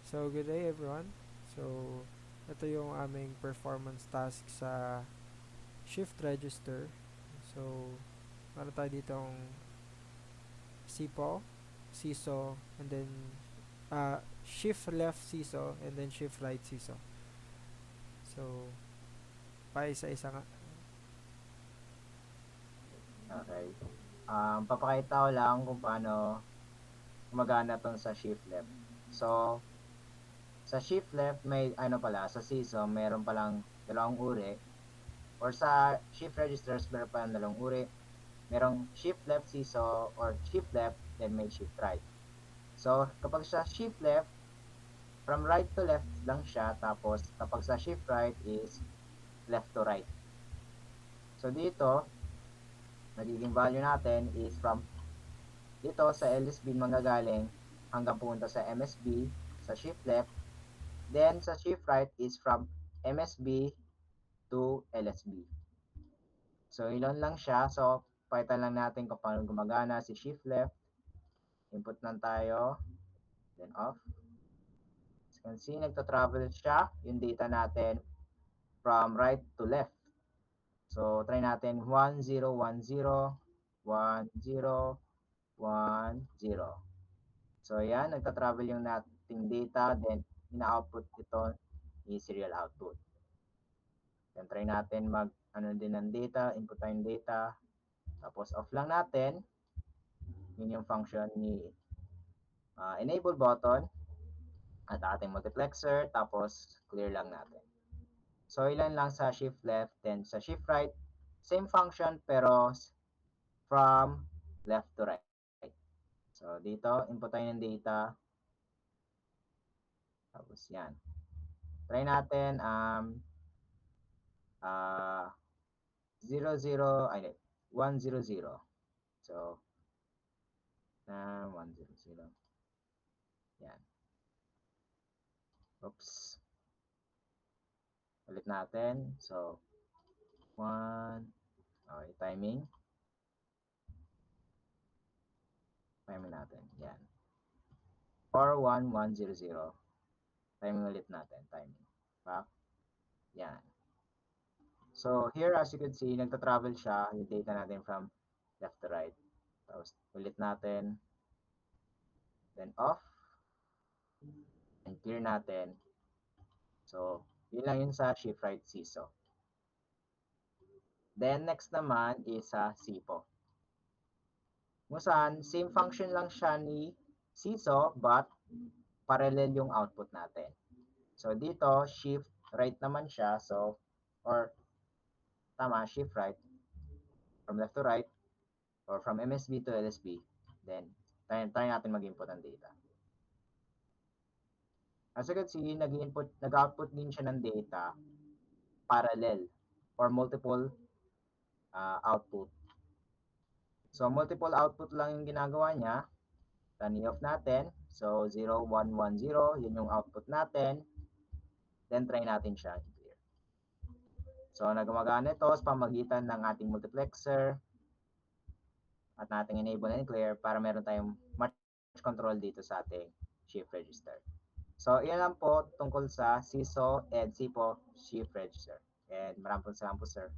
So, good day everyone. So, ito yung aming performance task sa shift register. So, meron tayo ditong SIPO, SISO, and then shift left SISO, and then shift right SISO. So, paisa-isa nga. Okay. Papakita ko lang kung paano gumagana tong sa shift left. So, sa shift left may ano pala, sa CISO meron palang dalawang uri or sa shift registers meron palang dalawang uri. Merong shift left CISO or shift left then may shift right. So, kapag sa shift left, from right to left lang siya, tapos kapag sa shift right is left to right. So, dito, nagiging value natin is from dito sa LSB manggagaling hanggang pumunta sa MSB sa shift left. Then sa shift right is from MSB to LSB. So ilan lang siya. So pakita lang natin kung paano gumagana si shift left. Input lang tayo. Then off. As you can see, nagta-travel siya yung data natin from right to left. So try natin 1010 10 10. So yan, nagta-travel yung nating data, then ina-output ito is serial output. Then try natin mag ano din ng data, input tayong data, tapos off lang natin. Yun yung function ni enable button at ating multiplexer, tapos clear lang natin. So ilan lang sa shift left, then sa shift right, same function pero from left to right. So dito, input tayo ng data, tapos yan. Try natin 00 ay 100. So 100. Yan. Oops. Ulit natin. So 1. Okay, timing. Timing natin. Yan. Or 1100. Timing ulit natin. Timing. Back. Yan. So here as you can see, nagta-travel siya yung data natin from left to right. Tapos ulit natin. Then off. And clear natin. So yun lang yun sa shift right CISO. Then next naman is sa SIPO. Kung saan, same function lang siya ni CISO but parallel yung output natin. So dito, shift right naman siya. So, or tama, shift right from left to right or from MSB to LSB. Then, try natin mag-input ng data. As you can see, nag-output din siya ng data parallel or multiple output. So, multiple output lang yung ginagawa niya. Turn off natin. So, 0, 1, 1, 0. Yun yung output natin. Then, try natin siya i-clear. So, nagumagana ito sa pamagitan ng ating multiplexer at nating enable and clear para meron tayong match control dito sa ating shift register. So, iyan lang po tungkol sa CISO and SIPO shift register. And maraming salamat po, sir.